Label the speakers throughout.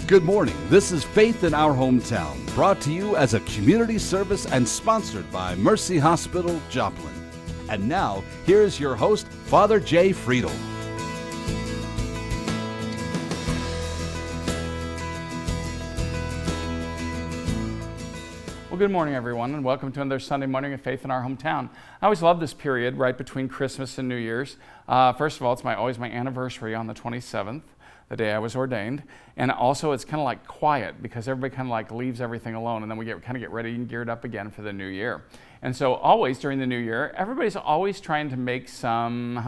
Speaker 1: Good morning. This is Faith in Our Hometown, brought to you as a community service and sponsored by Mercy Hospital, Joplin. And now, here's your host, Father Jay Friedel.
Speaker 2: Well, good morning, everyone, and welcome to another Sunday morning of Faith in Our Hometown. I always love this period right between Christmas and New Year's. First of all, it's always my anniversary on the 27th. The day I was ordained, and also it's kind of like quiet because everybody kind of like leaves everything alone, and then we get ready and geared up again for the new year. And so always during the new year, everybody's always trying to make some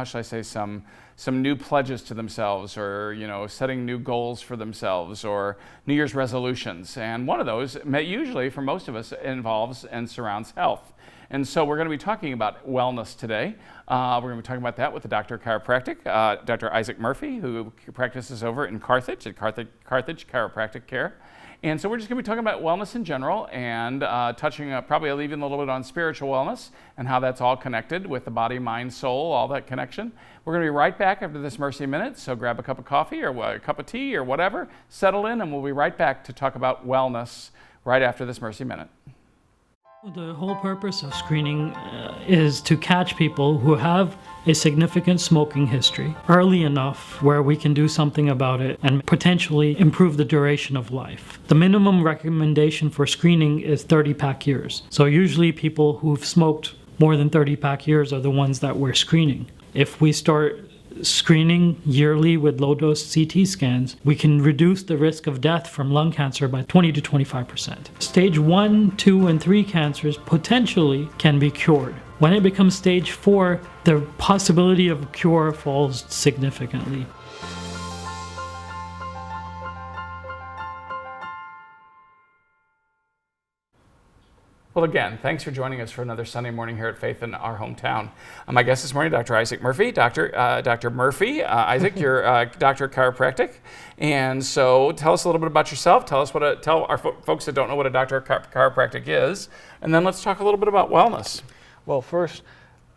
Speaker 2: new pledges to themselves, or setting new goals for themselves, or New Year's resolutions. And one of those, usually for most of us, involves and surrounds health. And so we're going to be talking about wellness today. We're going to be talking about that with the Doctor of Chiropractic, Dr. Isaac Murphy, who practices over in Carthage, at Carthage Chiropractic Care. And so we're just going to be talking about wellness in general and touching, probably even a little bit on spiritual wellness and how that's all connected with the body, mind, soul, all that connection. We're going to be right back after this Mercy Minute, so grab a cup of coffee or a cup of tea or whatever, settle in, and we'll be right back to talk about wellness right after this Mercy Minute.
Speaker 3: The whole purpose of screening is to catch people who have a significant smoking history early enough where we can do something about it and potentially improve the duration of life. The minimum recommendation for screening is 30-pack years. So usually people who've smoked more than 30-pack years are the ones that we're screening. If we start screening yearly with low-dose CT scans, we can reduce the risk of death from lung cancer by 20 to 25%. Stage 1, 2, and 3 cancers potentially can be cured. When it becomes stage 4, the possibility of cure falls significantly.
Speaker 2: Well, again, thanks for joining us for another Sunday morning here at Faith in Our Hometown. My guest this morning, Dr. Isaac Murphy. Dr. Murphy, Isaac, you're Doctor of Chiropractic. And so tell us a little bit about yourself. Tell our folks that don't know what a Doctor of Chiropractic is. And then let's talk a little bit about wellness.
Speaker 4: Well, first,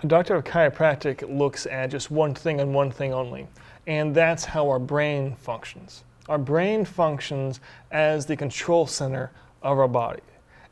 Speaker 4: a Doctor of Chiropractic looks at just one thing and one thing only. And that's how our brain functions. Our brain functions as the control center of our body.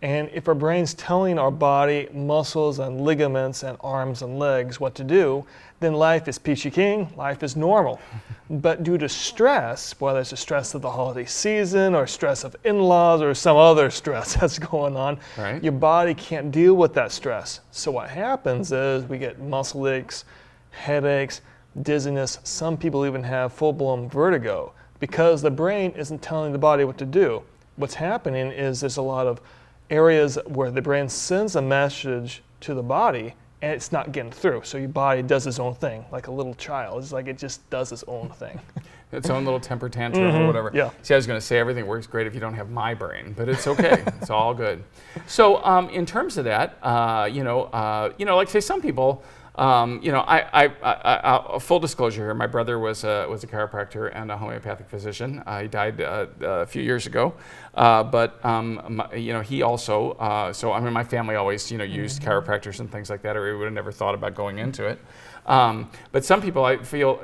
Speaker 4: And if our brain's telling our body, muscles and ligaments and arms and legs what to do, then life is peachy keen, life is normal. But due to stress, whether it's the stress of the holiday season or stress of in-laws or some other stress that's going on, right, your body can't deal with that stress. So what happens is we get muscle aches, headaches, dizziness. Some people even have full-blown vertigo because the brain isn't telling the body what to do. What's happening is there's a lot of areas where the brain sends a message to the body and it's not getting through. So your body does its own thing, like a little child. It's like it just does its own thing.
Speaker 2: Its own little temper tantrum or whatever.
Speaker 4: Yeah.
Speaker 2: See, I was going to say everything works great if you don't have my brain, but it's okay. It's all good. So in terms of that, like say some people, full disclosure here, my brother was a chiropractor and a homeopathic physician. He died a few years ago, but he also. My family always used chiropractors and things like that, or we would have never thought about going into it. But some people, I feel,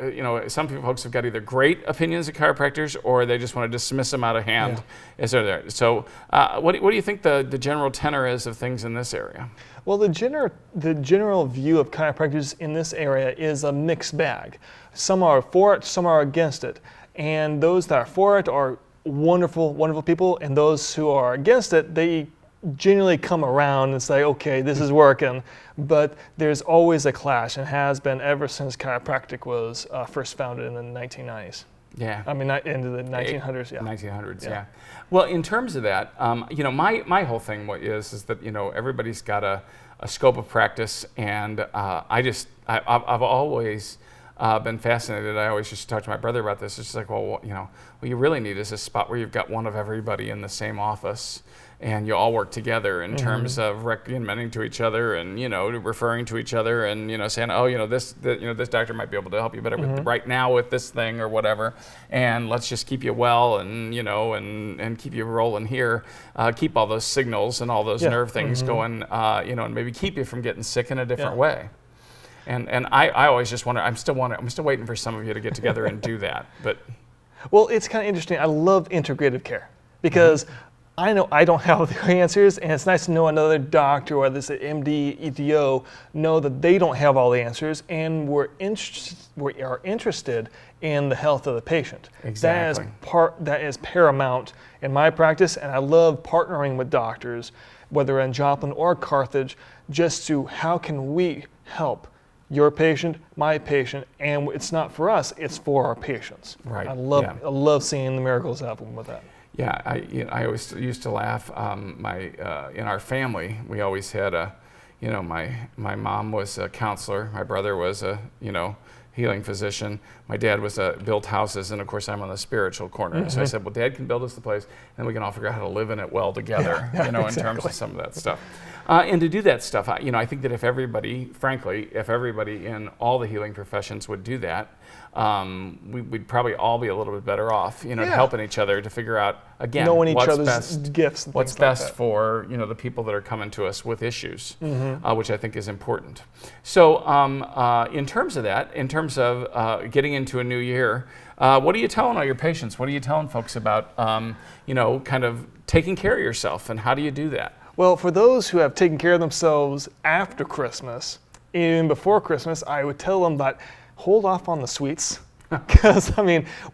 Speaker 2: folks have got either great opinions of chiropractors or they just want to dismiss them out of hand as they're there. So, what do you think the general tenor is of things in this area?
Speaker 4: Well, the general view of chiropractors in this area is a mixed bag. Some are for it, some are against it. And those that are for it are wonderful, wonderful people, and those who are against it, they generally come around and say, okay, this is working, but there's always a clash and has been ever since chiropractic was first founded in the 1990s.
Speaker 2: Yeah.
Speaker 4: I mean, into the 1900s, yeah.
Speaker 2: 1900s, yeah. Well, in terms of that, my whole thing is that, everybody's got a scope of practice, and I've always been fascinated. I always used to talk to my brother about this. It's just like, what you really need is a spot where you've got one of everybody in the same office, and you all work together in terms of recommending to each other and referring to each other and saying, this doctor might be able to help you better with right now with this thing or whatever, and let's just keep you well and and keep you rolling here, keep all those signals and all those nerve things going, and maybe keep you from getting sick in a different way. And I always just wonder. I'm still waiting for some of you to get together and do that, but.
Speaker 4: Well, it's kind of interesting. I love integrative care because I know I don't have the answers, and it's nice to know another doctor, whether it's an MD, ETO, know that they don't have all the answers, and we are interested in the health of the patient.
Speaker 2: Exactly.
Speaker 4: That is paramount in my practice, and I love partnering with doctors, whether in Joplin or Carthage, just to how can we help your patient, my patient, and it's not for us, it's for our patients.
Speaker 2: Right.
Speaker 4: I love seeing the miracles happen with that.
Speaker 2: Yeah, I always used to laugh. In our family, we always had my mom was a counselor, my brother was a healing physician, my dad was built houses, and of course I'm on the spiritual corner. Mm-hmm. So I said, well, Dad can build us the place, and we can all figure out how to live in it well together.
Speaker 4: Exactly.
Speaker 2: In terms of some of that stuff. And to do that stuff, I think that if everybody in all the healing professions would do that, we'd probably all be a little bit better off, helping each other to figure out, again,
Speaker 4: knowing each
Speaker 2: what's
Speaker 4: other's
Speaker 2: best,
Speaker 4: gifts and
Speaker 2: what's
Speaker 4: things like
Speaker 2: best
Speaker 4: that.
Speaker 2: for the people that are coming to us with issues, which I think is important. So in terms of that, in terms of getting into a new year, what are you telling all your patients? What are you telling folks about, kind of taking care of yourself, and how do you do that?
Speaker 4: Well, for those who have taken care of themselves after Christmas, even before Christmas, I would tell them that hold off on the sweets. Because,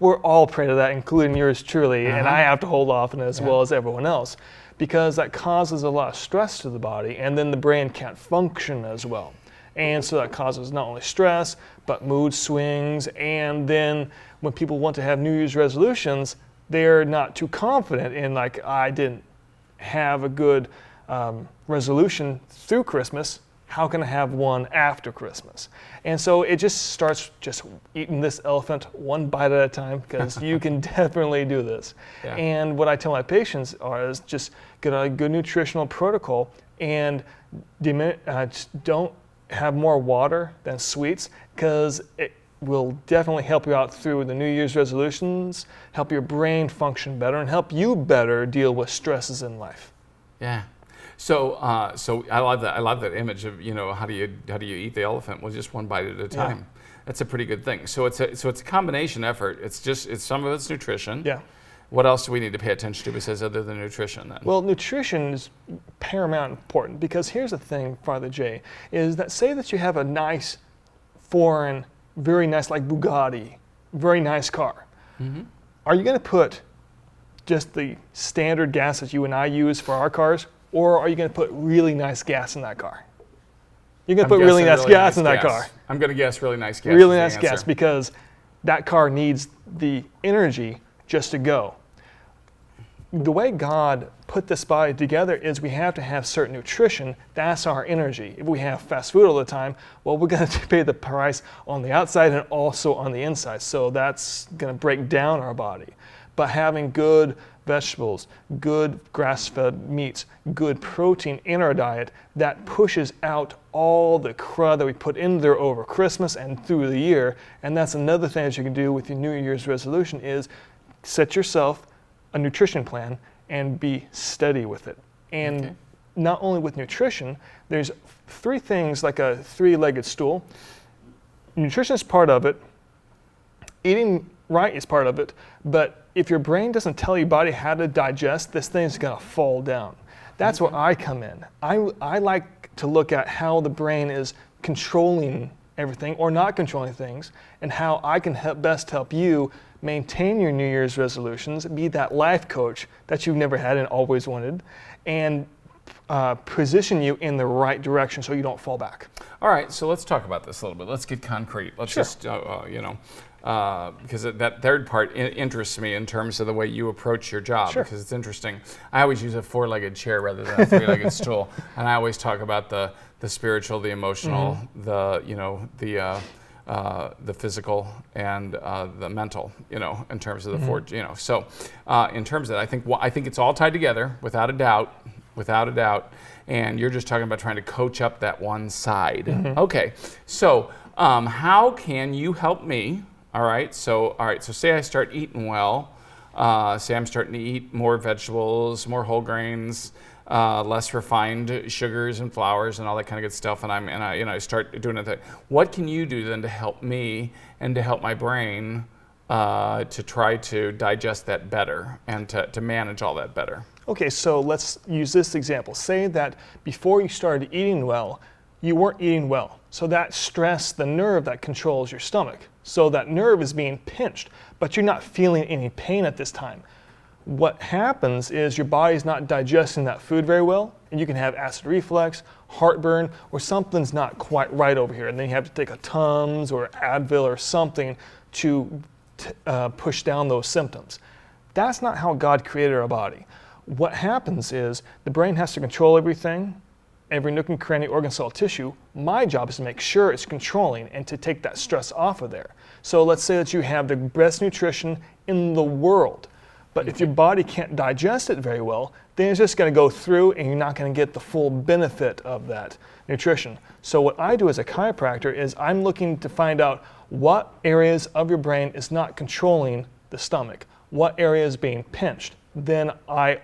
Speaker 4: we're all prey to that, including yours truly, and I have to hold off on it as well as everyone else, because that causes a lot of stress to the body, and then the brain can't function as well. And so that causes not only stress, but mood swings, and then when people want to have New Year's resolutions, they're not too confident in, I didn't have a good resolution through Christmas, how can I have one after Christmas? And so it just starts just eating this elephant one bite at a time, because you can definitely do this. Yeah. And what I tell my patients is just get a good nutritional protocol, and don't have more water than sweets, because it will definitely help you out through the New Year's resolutions, help your brain function better, and help you better deal with stresses in life.
Speaker 2: Yeah. So I love that. I love that image of how do you eat the elephant? Well, just one bite at a time. Yeah. That's a pretty good thing. So it's a combination effort. It's some of it's nutrition.
Speaker 4: Yeah.
Speaker 2: What else do we need to pay attention to besides other than nutrition then?
Speaker 4: Well, nutrition is paramount important, because here's the thing, Father Jay, is that say that you have a nice foreign, very nice, like Bugatti, very nice car. Mm-hmm. Are you going to put just the standard gas that you and I use for our cars, or are you going to put really nice gas in that car? You're going to put really nice gas in that car.
Speaker 2: I'm going to guess really nice gas.
Speaker 4: Really nice gas, because that car needs the energy just to go. The way God put this body together is we have to have certain nutrition. That's our energy. If we have fast food all the time, well, we're going to pay the price on the outside and also on the inside. So that's going to break down our body. But having good vegetables, good grass-fed meats, good protein in our diet, that pushes out all the crud that we put in there over Christmas and through the year. And that's another thing that you can do with your New Year's resolution is set yourself a nutrition plan and be steady with it. And not only with nutrition, there's three things like a three-legged stool. Nutrition is part of it. Eating right is part of it. But if your brain doesn't tell your body how to digest, this thing's going to fall down. That's where I come in. I like to look at how the brain is controlling everything or not controlling things, and how I can best help you maintain your New Year's resolutions, be that life coach that you've never had and always wanted, and position you in the right direction so you don't fall back.
Speaker 2: All right, so let's talk about this a little bit. Let's get concrete. Let's just, because that third part interests me in terms of the way you approach your job, because it's interesting. I always use a four-legged chair rather than a three-legged stool, and I always talk about the spiritual, the emotional, the physical, and the mental, in terms of the four, So in terms of that, I think it's all tied together, without a doubt. And you're just talking about trying to coach up that one side. Okay, so how can you help me? All right, so say I start eating well. Say I'm starting to eat more vegetables, more whole grains, less refined sugars and flours and all that kind of good stuff, and I start doing it. What can you do then to help me and to help my brain to try to digest that better and to manage all that better?
Speaker 4: Okay, so let's use this example. Say that before you started eating well, you weren't eating well. So that stress, the nerve that controls your stomach. So that nerve is being pinched, but you're not feeling any pain at this time. What happens is your body's not digesting that food very well, and you can have acid reflux, heartburn, or something's not quite right over here. And then you have to take a Tums or Advil or something to push down those symptoms. That's not how God created our body. What happens is the brain has to control everything, every nook and cranny, organ, cell, tissue. My job is to make sure it's controlling and to take that stress off of there. So let's say that you have the best nutrition in the world, but if your body can't digest it very well, then it's just going to go through and you're not going to get the full benefit of that nutrition. So what I do as a chiropractor is I'm looking to find out what areas of your brain is not controlling the stomach, what area is being pinched. Then I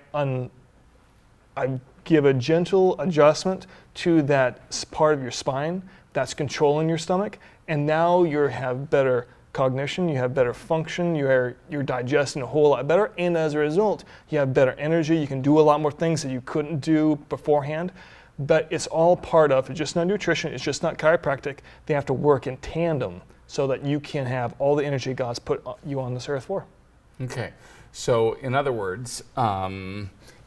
Speaker 4: give a gentle adjustment to that part of your spine that's controlling your stomach, and now you have better cognition, you have better function, you're digesting a whole lot better, and as a result, you have better energy, you can do a lot more things that you couldn't do beforehand. But it's all part of, it's just not nutrition, it's just not chiropractic. They have to work in tandem so that you can have all the energy God's put you on this earth for.
Speaker 2: Okay, so in other words,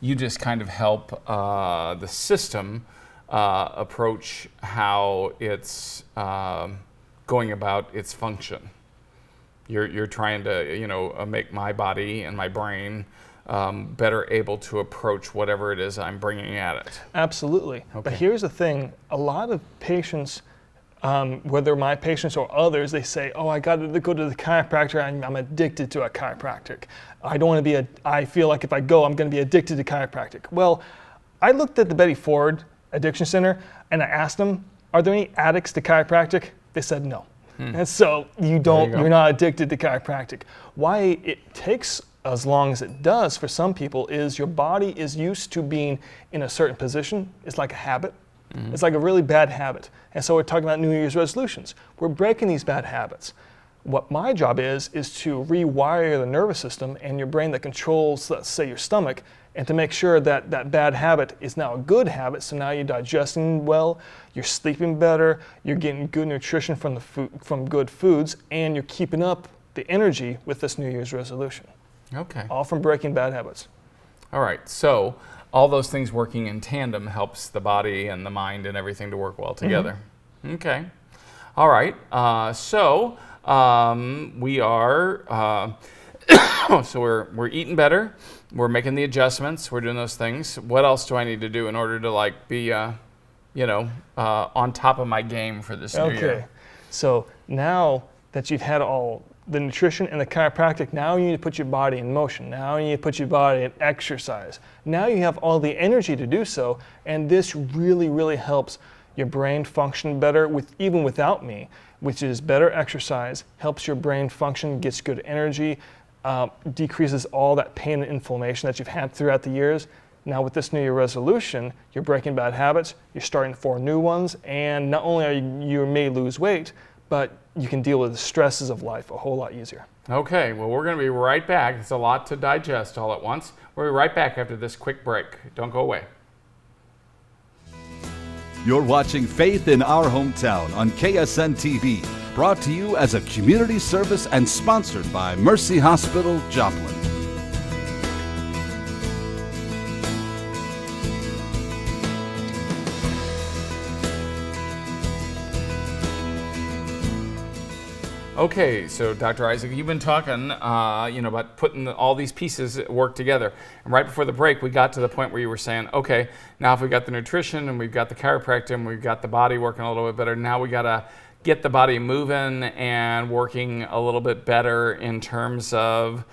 Speaker 2: you just kind of help the system approach how it's going about its function. You're trying to make my body and my brain better able to approach whatever it is I'm bringing at it.
Speaker 4: Absolutely.
Speaker 2: Okay.
Speaker 4: But here's the thing: a lot of patients, whether my patients or others, they say, "Oh, I got to go to the chiropractor. I'm addicted to a chiropractic. I don't want to be I feel like if I go, I'm going to be addicted to chiropractic." Well, I looked at the Betty Ford Addiction Center and I asked them, "Are there any addicts to chiropractic?" They said no. And so you're not addicted to chiropractic. Why it takes as long as it does for some people is your body is used to being in a certain position. It's like a habit. It's like a really bad habit. And so we're talking about New Year's resolutions. We're breaking these bad habits. What my job is to rewire the nervous system and your brain that controls, let's say, your stomach, and to make sure that that bad habit is now a good habit. So now you're digesting well, you're sleeping better, you're getting good nutrition from good foods, and you're keeping up the energy with this New Year's resolution.
Speaker 2: Okay.
Speaker 4: All from breaking bad habits.
Speaker 2: All right, so all those things working in tandem helps the body and the mind and everything to work well together. Okay. All right, we are, so we're eating better, we're making the adjustments, we're doing those things. What else do I need to do in order to be, on top of my game for this new year?
Speaker 4: Okay, so now that you've had all the nutrition and the chiropractic, now you need to put your body in motion. Now you need to put your body in exercise. Now you have all the energy to do so, and this really, really helps your brain function better even without me, which is better exercise, helps your brain function, gets good energy, decreases all that pain and inflammation that you've had throughout the years. Now with this New Year resolution, you're breaking bad habits, you're starting 4 new ones, and not only you may lose weight, but you can deal with the stresses of life a whole lot easier.
Speaker 2: Okay, well, we're going to be right back. It's a lot to digest all at once. We'll be right back after this quick break. Don't go away.
Speaker 1: You're watching Faith in Our Hometown on KSN TV, brought to you as a community service and sponsored by Mercy Hospital, Joplin.
Speaker 2: Okay, so Dr. Isaac, you've been talking, about putting all these pieces work together. And right before the break, we got to the point where you were saying, okay, now if we got the nutrition and we've got the chiropractic and we've got the body working a little bit better, now we got to get the body moving and working a little bit better in terms of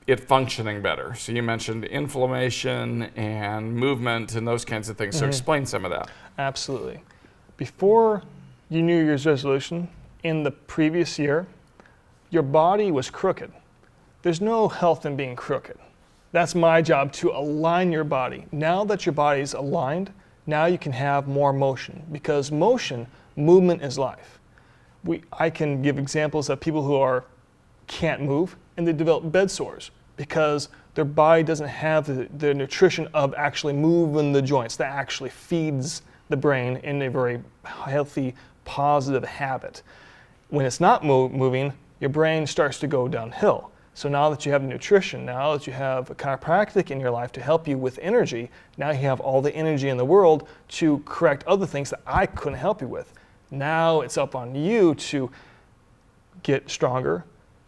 Speaker 2: it functioning better. So you mentioned inflammation and movement and those kinds of things. So explain some of that.
Speaker 4: Absolutely. Before your New Year's resolution, in the previous year, your body was crooked. There's no health in being crooked. That's my job, to align your body. Now that your body's aligned, now you can have more motion, because movement is life. I can give examples of people who can't move and they develop bed sores because their body doesn't have the nutrition of actually moving the joints that actually feeds the brain in a very healthy, positive habit. When it's not moving, your brain starts to go downhill. So now that you have nutrition, now that you have a chiropractic in your life to help you with energy, now you have all the energy in the world to correct other things that I couldn't help you with. Now it's up on you to get stronger,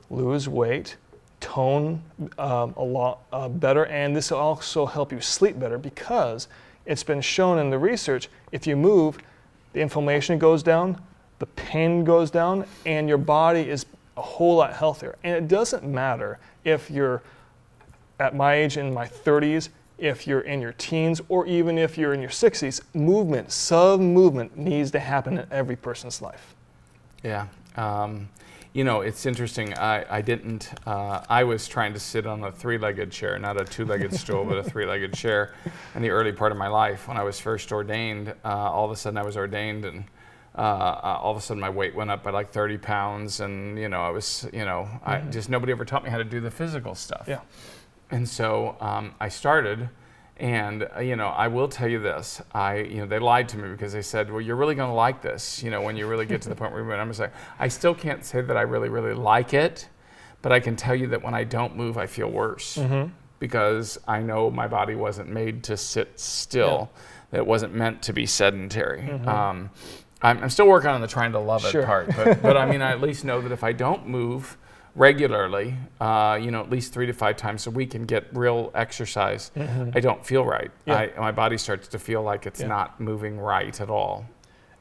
Speaker 4: lose weight, tone a lot better, and this will also help you sleep better because it's been shown in the research, if you move, the inflammation goes down, the pain goes down, and your body is a whole lot healthier. And it doesn't matter if you're at my age in my 30s, if you're in your teens, or even if you're in your 60s, some movement needs to happen in every person's life.
Speaker 2: Yeah. It's interesting. I was trying to sit on a three-legged chair, not a two-legged stool, but a three-legged chair in the early part of my life. When I was first ordained, all of a sudden I was ordained and all of a sudden my weight went up by like 30 pounds and, nobody ever taught me how to do the physical stuff.
Speaker 4: Yeah.
Speaker 2: And so I started, and, I will tell you this, they lied to me because they said, well, you're really going to like this, when you really get to the point where I'm just like, I still can't say that I really, really like it, but I can tell you that when I don't move, I feel worse because I know my body wasn't made to sit still. Yeah. That it wasn't meant to be sedentary. I'm still working on the trying to love it part, but I mean, I at least know that if I don't move regularly, at least 3 to 5 times a week and get real exercise, I don't feel right.
Speaker 4: Yeah.
Speaker 2: My body starts to feel like it's not moving right at all.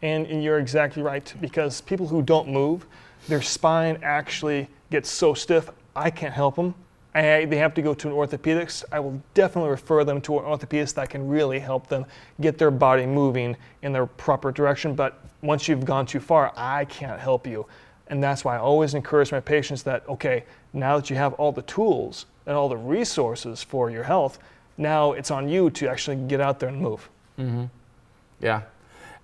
Speaker 4: And you're exactly right, because people who don't move, their spine actually gets so stiff, I can't help them. They have to go to an orthopedist. I will definitely refer them to an orthopedist that can really help them get their body moving in the proper direction. But once you've gone too far, I can't help you. And that's why I always encourage my patients that, okay, now that you have all the tools and all the resources for your health, now it's on you to actually get out there and move.
Speaker 2: Yeah.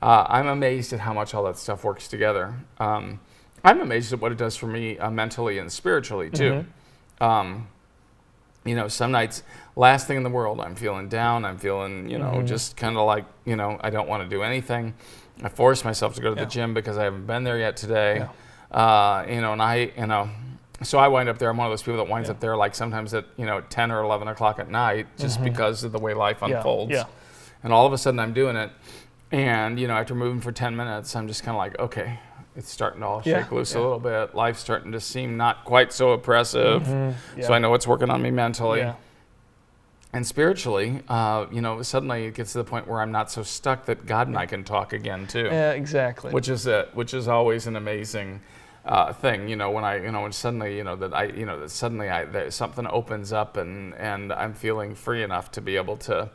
Speaker 2: I'm amazed at how much all that stuff works together. I'm amazed at what it does for me mentally and spiritually too. Some nights, last thing in the world, I'm feeling down, I'm feeling, just kind of like, I don't want to do anything. I force myself to go to the gym because I haven't been there yet today. So I wind up there, I'm one of those people that winds up there like sometimes at, 10 or 11 o'clock at night, just because of the way life unfolds. And all of a sudden I'm doing it. And, after moving for 10 minutes, I'm just kind of like, okay, it's starting to all shake loose a little bit. Life's starting to seem not quite so oppressive. So I know it's working on me mentally. And spiritually, suddenly it gets to the point where I'm not so stuck that God and I can talk again too.
Speaker 4: Yeah, exactly.
Speaker 2: Which is always an amazing thing. When suddenly, that something opens up and I'm feeling free enough to be able to,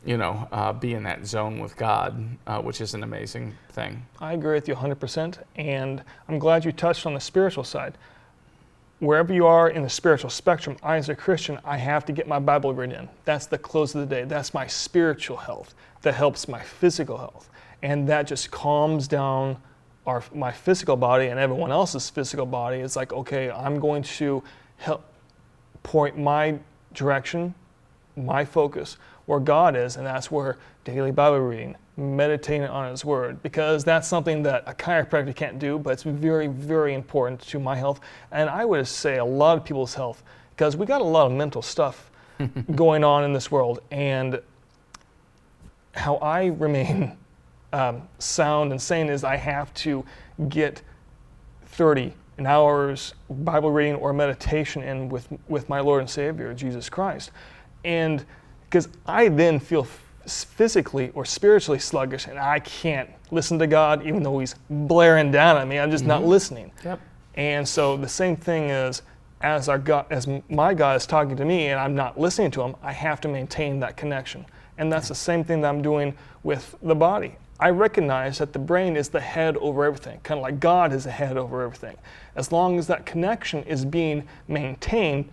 Speaker 2: be in that zone with God, which is an amazing thing.
Speaker 4: I agree with you 100%, and I'm glad you touched on the spiritual side. Wherever you are in the spiritual spectrum, I as a Christian, I have to get my Bible read in. That's the close of the day. That's my spiritual health. That helps my physical health. And that just calms down my physical body and everyone else's physical body. It's like, okay, I'm going to help point my direction, my focus, where God is, and that's where daily Bible reading, meditating on His Word, because that's something that a chiropractor can't do, but it's very, very important to my health, and I would say a lot of people's health, because we got a lot of mental stuff going on in this world, and how I remain sound and sane is I have to get 30 hours Bible reading or meditation in with my Lord and Savior, Jesus Christ, and because I then feel physically or spiritually sluggish and I can't listen to God even though He's blaring down at me. I'm just not listening. And so the same thing is, as my God is talking to me and I'm not listening to Him, I have to maintain that connection. And that's the same thing that I'm doing with the body. I recognize that the brain is the head over everything, kind of like God is the head over everything. As long as that connection is being maintained,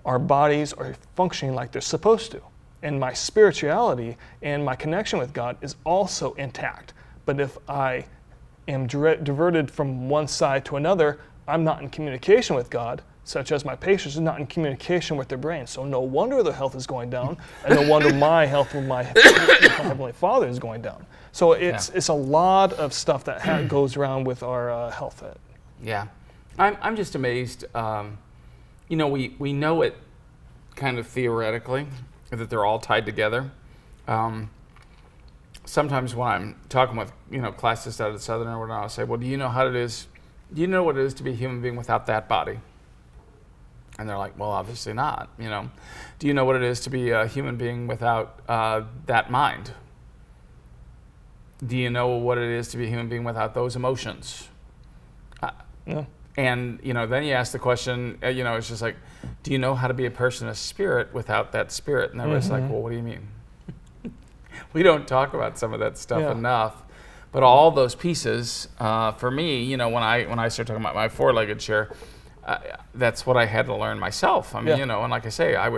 Speaker 4: our bodies are functioning like they're supposed to. And my spirituality and my connection with God is also intact. But if I am diverted from one side to another, I'm not in communication with God, such as my patients are not in communication with their brain. So no wonder their health is going down, and no wonder my health with my Heavenly Father is going down. So it's a lot of stuff that goes around with our health.
Speaker 2: Yeah. I'm just amazed. We know it kind of theoretically, that they're all tied together. Sometimes when I'm talking with, classicists out of the Southern or whatnot, I'll say, well, do you know what it is to be a human being without that body? And they're like, well, obviously not, Do you know what it is to be a human being without that mind? Do you know what it is to be a human being without those emotions?
Speaker 4: Yeah.
Speaker 2: And, then you ask the question, it's just like, do you know how to be a person of spirit without that spirit? And everybody's like, well, what do you mean? We don't talk about some of that stuff enough. But all those pieces, for me, when I start talking about my four-legged chair, that's what I had to learn myself. I mean, and like I say, I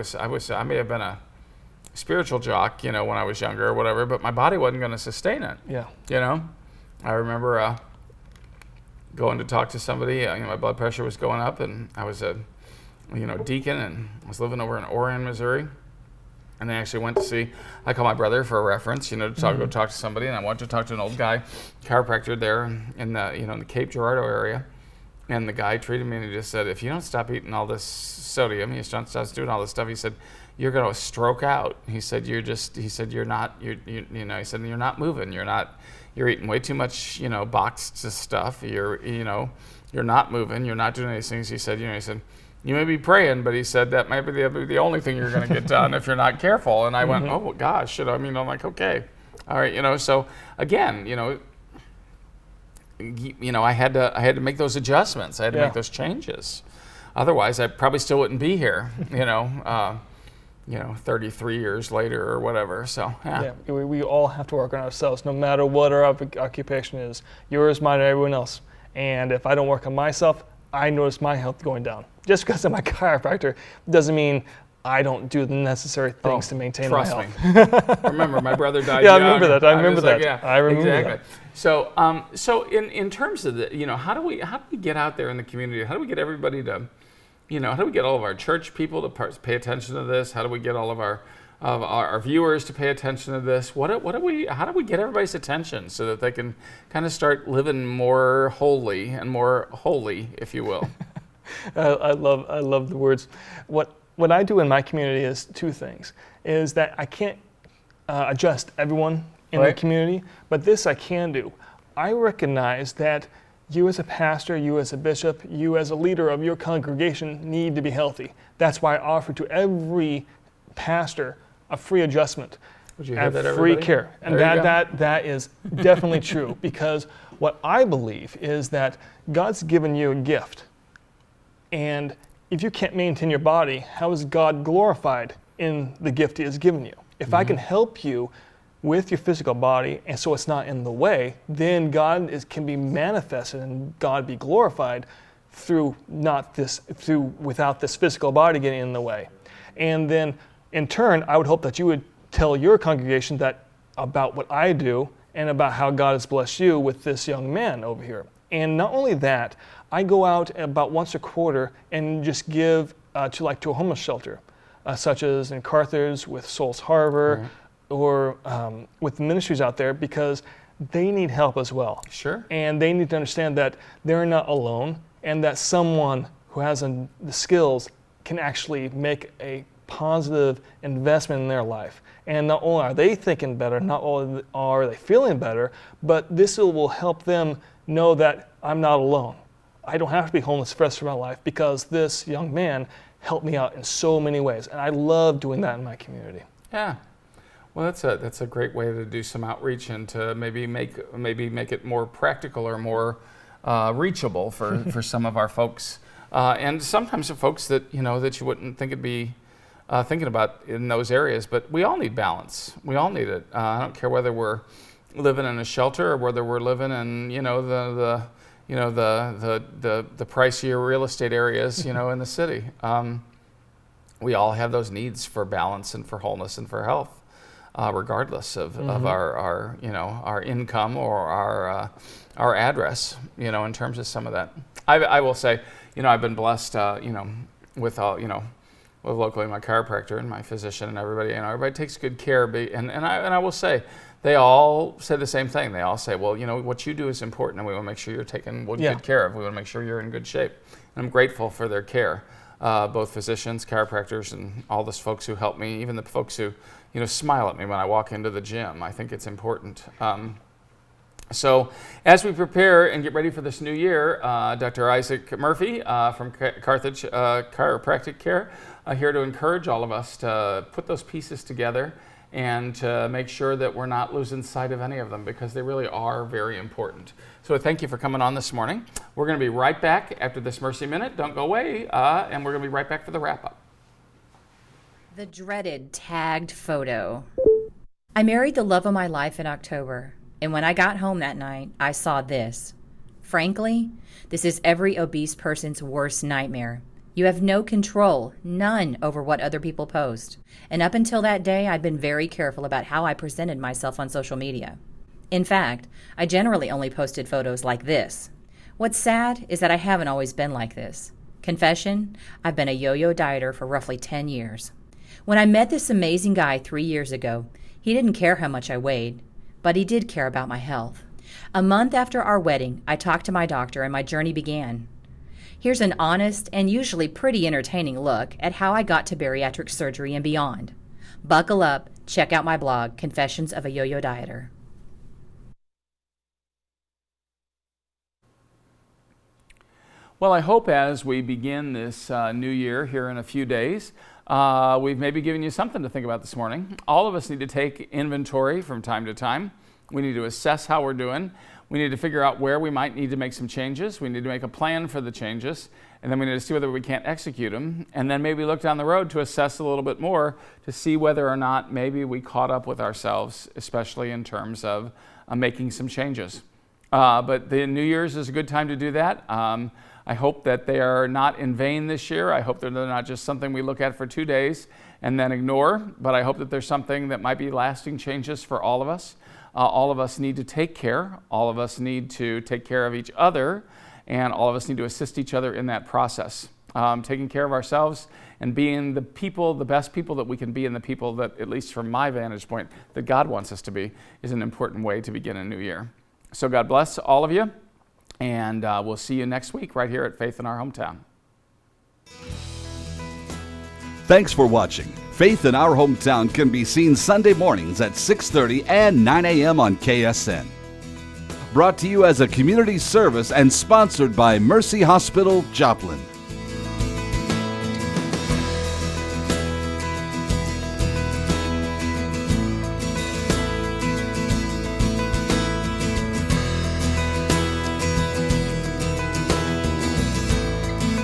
Speaker 2: may have been a spiritual jock, when I was younger or whatever, but my body wasn't going to sustain it.
Speaker 4: Yeah.
Speaker 2: I remember going to talk to somebody. My blood pressure was going up, and I was a, deacon, and I was living over in Orion, Missouri. And they actually went to see, I call my brother for a reference, to go talk to somebody, and I went to talk to an old guy, chiropractor there in the, in the Cape Girardeau area. And the guy treated me, and he just said, if you don't stop eating all this sodium, you don't stop doing all this stuff, he said, you're going to stroke out. He said, you're not moving. You're eating way too much, boxed stuff. You're not moving. You're not doing these things. He said, you may be praying, but he said that might be the only thing you're going to get done if you're not careful. And I went, oh gosh, I'm like, okay, all right, so again, I had to make those adjustments. I had to make those changes. Otherwise, I probably still wouldn't be here, 33 years later or whatever. So
Speaker 4: we all have to work on ourselves, no matter what our occupation is. Yours, mine, and everyone else. And if I don't work on myself, I notice my health going down. Just because I'm a chiropractor doesn't mean I don't do the necessary things to maintain my health.
Speaker 2: Trust me. Remember, my brother died
Speaker 4: young.
Speaker 2: I remember that.
Speaker 4: I remember that.
Speaker 2: So, so in terms of the, how do we get out there in the community? How do we get everybody to, how do we get all of our church people to pay attention to this? How do we get all of our viewers to pay attention to this? How do we get everybody's attention so that they can kind of start living more holy and more holy, if you will?
Speaker 4: I love the words. What I do in my community is two things. Is that I can't adjust everyone in the community, but this I can do. I recognize that you as a pastor, you as a bishop, you as a leader of your congregation need to be healthy. That's why I offer to every pastor a free adjustment and free care. And that is definitely true, because what I believe is that God's given you a gift. And if you can't maintain your body, how is God glorified in the gift He has given you? If I can help you with your physical body, and so it's not in the way, then God can be manifested and God be glorified without this physical body getting in the way. And then, in turn, I would hope that you would tell your congregation about what I do and about how God has blessed you with this young man over here. And not only that, I go out about once a quarter and just give to a homeless shelter, such as in Carthage with Souls Harbor, or with the ministries out there, because they need help as well.
Speaker 2: Sure.
Speaker 4: And they need to understand that they're not alone, and that someone who has the skills can actually make a positive investment in their life. And not only are they thinking better, not only are they feeling better, but this will help them know that I'm not alone. I don't have to be homeless for the rest of my life, because this young man helped me out in so many ways. And I love doing that in my community.
Speaker 2: Yeah. Well, that's a great way to do some outreach and to maybe make it more practical or more reachable for some of our folks, and sometimes the folks that that you wouldn't think it'd be thinking about in those areas. But we all need balance. We all need it. I don't care whether we're living in a shelter or whether we're living in the pricier real estate areas in the city. We all have those needs for balance and for wholeness and for health. regardless of our our income or our address, in terms of some of that. I will say, I've been blessed, with with locally my chiropractor and my physician and everybody, everybody takes good care. And I will say, they all say the same thing. They all say, well, what you do is important, and we want to make sure you're taken good care of. We want to make sure you're in good shape. And I'm grateful for their care, both physicians, chiropractors, and all those folks who help me, even the folks who, smile at me when I walk into the gym. I think it's important. So as we prepare and get ready for this new year, Dr. Isaac Murphy from Carthage Chiropractic Care, here to encourage all of us to put those pieces together and to make sure that we're not losing sight of any of them, because they really are very important. So thank you for coming on this morning. We're going to be right back after this Mercy Minute. Don't go away, and we're going to be right back for the wrap-up.
Speaker 5: The dreaded tagged photo. I married the love of my life in October, and when I got home that night, I saw this. Frankly, this is every obese person's worst nightmare. You have no control, none, over what other people post. And up until that day, I'd been very careful about how I presented myself on social media. In fact, I generally only posted photos like this. What's sad is that I haven't always been like this. Confession, I've been a yo-yo dieter for roughly 10 years. When I met this amazing guy 3 years ago, he didn't care how much I weighed, but he did care about my health. A month after our wedding, I talked to my doctor and my journey began. Here's an honest and usually pretty entertaining look at how I got to bariatric surgery and beyond. Buckle up, check out my blog, Confessions of a Yo-Yo Dieter.
Speaker 2: Well, I hope as we begin this new year here in a few days, we've maybe given you something to think about this morning. All of us need to take inventory from time to time. We need to assess how we're doing. We need to figure out where we might need to make some changes. We need to make a plan for the changes, and then we need to see whether we can't execute them, and then maybe look down the road to assess a little bit more to see whether or not maybe we caught up with ourselves, especially in terms of making some changes. But the New Year's is a good time to do that. I hope that they are not in vain this year. I hope that they're not just something we look at for 2 days and then ignore, but I hope that there's something that might be lasting changes for all of us. All of us need to take care. All of us need to take care of each other, and all of us need to assist each other in that process. Taking care of ourselves and being the people, the best people that we can be, and the people that, at least from my vantage point, that God wants us to be, is an important way to begin a new year. So God bless all of you, and we'll see you next week right here at Faith in Our Hometown.
Speaker 1: Thanks for watching. Faith in Our Hometown can be seen Sunday mornings at 6:30 and 9 a.m. on KSN. Brought to you as a community service and sponsored by Mercy Hospital, Joplin.